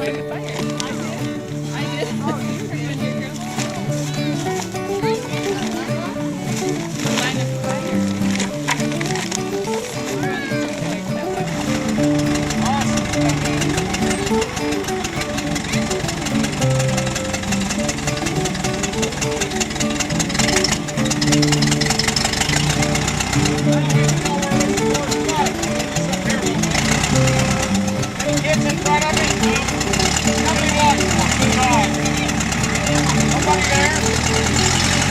starting the fire. I did. Oh, you pretty much your girl. Line of fire. Kids in front of me. Somebody watch for the dog. Nobody there?